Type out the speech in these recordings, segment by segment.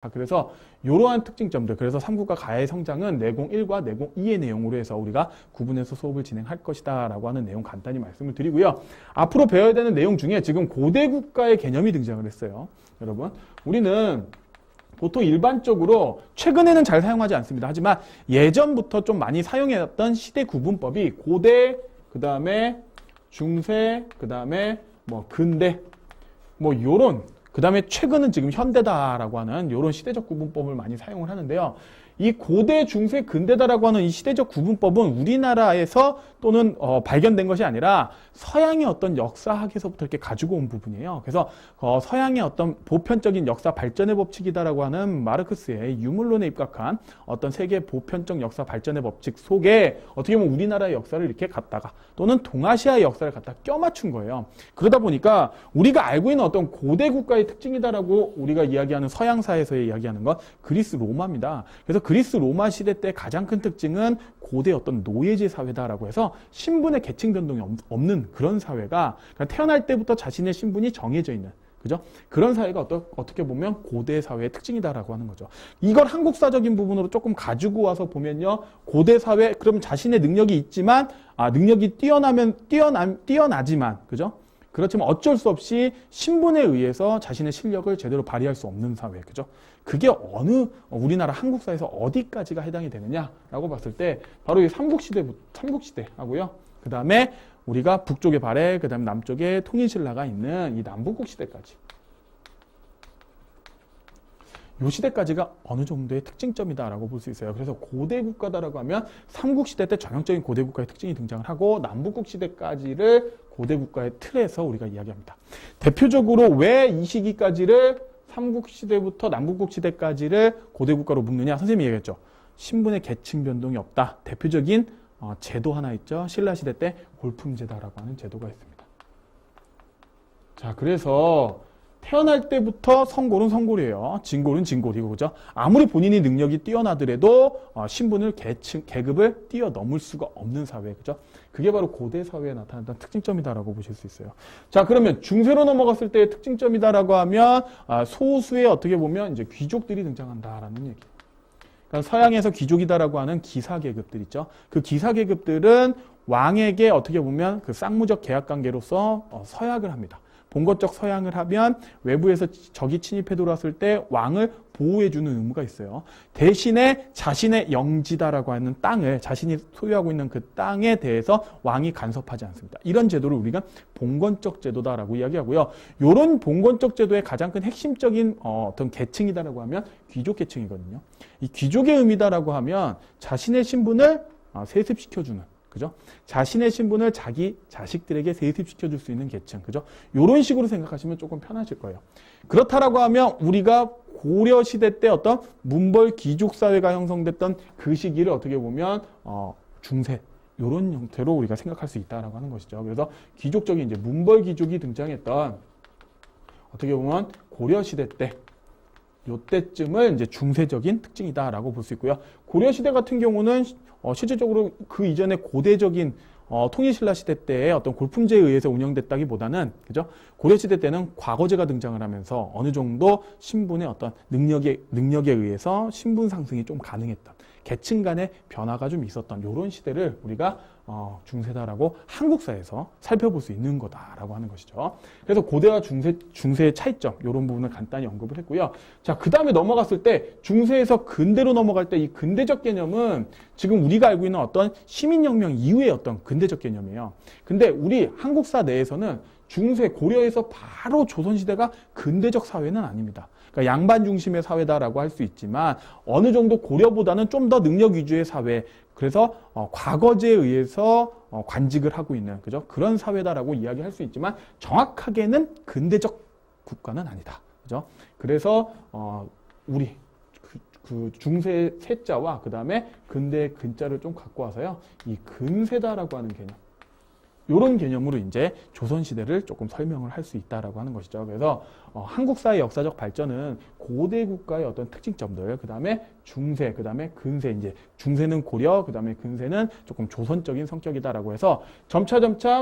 그래서 이러한 특징점들, 그래서 삼국과 가의 성장은 내공 1과 내공 2의 내용으로 해서 우리가 구분해서 수업을 진행할 것이다 라고 하는 내용 간단히 말씀을 드리고요. 앞으로 배워야 되는 내용 중에 지금 고대 국가의 개념이 등장을 했어요. 여러분, 우리는 보통 일반적으로 최근에는 잘 사용하지 않습니다. 하지만 예전부터 좀 많이 사용해왔던 시대 구분법이 고대, 그 다음에 중세, 그 다음에 뭐 근대, 뭐 요런, 그 다음에 최근은 지금 현대다라고 하는 이런 시대적 구분법을 많이 사용을 하는데요. 이 고대, 중세, 근대다라고 하는 이 시대적 구분법은 우리나라에서 또는 발견된 것이 아니라 서양의 어떤 역사학에서부터 이렇게 가지고 온 부분이에요. 그래서 서양의 어떤 보편적인 역사 발전의 법칙이다라고 하는 마르크스의 유물론에 입각한 어떤 세계 보편적 역사 발전의 법칙 속에 어떻게 보면 우리나라의 역사를 이렇게 갖다가 또는 동아시아의 역사를 갖다 껴맞춘 거예요. 그러다 보니까 우리가 알고 있는 어떤 고대 국가의 특징이다라고 우리가 이야기하는 서양사에서 이야기하는 건 그리스 로마입니다. 그래서 그리스 로마 시대 때 가장 큰 특징은 고대 어떤 노예제 사회다라고 해서 신분의 계층 변동이 없는 그런 사회가, 그러니까 태어날 때부터 자신의 신분이 정해져 있는, 그죠? 그런 사회가 어떻게 보면 고대 사회의 특징이다라고 하는 거죠. 이걸 한국사적인 부분으로 조금 가지고 와서 보면요, 고대 사회, 그럼 자신의 능력이 있지만, 능력이 뛰어나지만, 그죠? 그렇지만 어쩔 수 없이 신분에 의해서 자신의 실력을 제대로 발휘할 수 없는 사회, 그죠? 그게 우리나라 한국사에서 어디까지가 해당이 되느냐라고 봤을 때 바로 이 삼국시대 하고요. 그 다음에 우리가 북쪽에 발해, 그 다음에 남쪽에 통일신라가 있는 이 남북국 시대까지. 이 시대까지가 어느 정도의 특징점이다라고 볼 수 있어요. 그래서 고대 국가다라고 하면 삼국시대 때 전형적인 고대 국가의 특징이 등장을 하고 남북국 시대까지를 고대 국가의 틀에서 우리가 이야기합니다. 대표적으로 왜 이 시기까지를 삼국시대부터 남북국 시대까지를 고대 국가로 묶느냐? 선생님이 얘기했죠. 신분의 계층 변동이 없다. 대표적인 제도 하나 있죠. 신라시대 때 골품제다라고 하는 제도가 있습니다. 자, 그래서 태어날 때부터 성골은 성골이에요. 진골은 진골이고, 그죠? 아무리 본인이 능력이 뛰어나더라도 신분을 계급을 뛰어넘을 수가 없는 사회, 그죠? 그게 바로 고대 사회에 나타났던 특징점이다라고 보실 수 있어요. 자, 그러면 중세로 넘어갔을 때의 특징점이다라고 하면 소수의 어떻게 보면 이제 귀족들이 등장한다라는 얘기. 그러니까 서양에서 귀족이다라고 하는 기사 계급들 있죠. 그 기사 계급들은 왕에게 어떻게 보면 그 쌍무적 계약 관계로서 서약을 합니다. 본거적 서양을 하면 외부에서 적이 침입해 들어왔을 때 왕을 보호해주는 의무가 있어요. 대신에 자신의 영지다라고 하는 땅을, 자신이 소유하고 있는 그 땅에 대해서 왕이 간섭하지 않습니다. 이런 제도를 우리가 봉건적 제도다라고 이야기하고요. 이런 봉건적 제도의 가장 큰 핵심적인 어떤 계층이다라고 하면 귀족 계층이거든요. 이 귀족의 의미다라고 하면 자신의 신분을 세습시켜주는, 그죠? 자신의 신분을 자기 자식들에게 세습시켜줄 수 있는 계층, 그죠? 이런 식으로 생각하시면 조금 편하실 거예요. 그렇다라고 하면 우리가 고려 시대 때 어떤 문벌 귀족 사회가 형성됐던 그 시기를 어떻게 보면 중세 이런 형태로 우리가 생각할 수 있다라고 하는 것이죠. 그래서 귀족적인 이제 문벌 귀족이 등장했던 어떻게 보면 고려 시대 때 요때쯤을 이제 중세적인 특징이다라고 볼 수 있고요. 고려 시대 같은 경우는 실질적으로 그 이전에 고대적인 통일신라 시대 때의 어떤 골품제에 의해서 운영됐다기보다는, 그죠? 고려 시대 때는 과거제가 등장을 하면서 어느 정도 신분의 어떤 능력에 의해서 신분 상승이 좀 가능했던, 계층 간의 변화가 좀 있었던 이런 시대를 우리가 중세다라고 한국사에서 살펴볼 수 있는 거다라고 하는 것이죠. 그래서 고대와 중세의 차이점 이런 부분을 간단히 언급을 했고요. 자, 그 다음에 넘어갔을 때 중세에서 근대로 넘어갈 때 이 근대적 개념은 지금 우리가 알고 있는 어떤 시민혁명 이후의 어떤 근대적 개념이에요. 근데 우리 한국사 내에서는 중세 고려에서 바로 조선시대가 근대적 사회는 아닙니다. 그러니까 양반 중심의 사회다라고 할 수 있지만 어느 정도 고려보다는 좀 더 능력 위주의 사회, 그래서 과거제에 의해서 관직을 하고 있는, 그죠? 그런 사회다라고 이야기할 수 있지만 정확하게는 근대적 국가는 아니다, 그죠? 그래서 우리 그 중세 세자와 그 다음에 근대 근자를 좀 갖고 와서요, 이 근세다라고 하는 개념, 이런 개념으로 이제 조선시대를 조금 설명을 할 수 있다라고 하는 것이죠. 그래서 한국사의 역사적 발전은 고대 국가의 어떤 특징점들, 그 다음에 중세, 그 다음에 근세, 이제 중세는 고려, 그 다음에 근세는 조금 조선적인 성격이다라고 해서 점차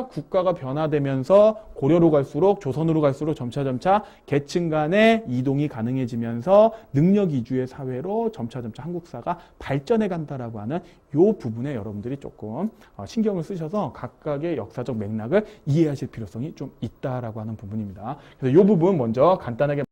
국가가 변화되면서 고려로 갈수록 조선으로 갈수록 점차 계층 간의 이동이 가능해지면서 능력 위주의 사회로 점차 한국사가 발전해 간다라고 하는 이 부분에 여러분들이 조금 신경을 쓰셔서 각각의 역사적 맥락을 이해하실 필요성이 좀 있다라고 하는 부분입니다. 그래서 이 부분 먼저 간단하게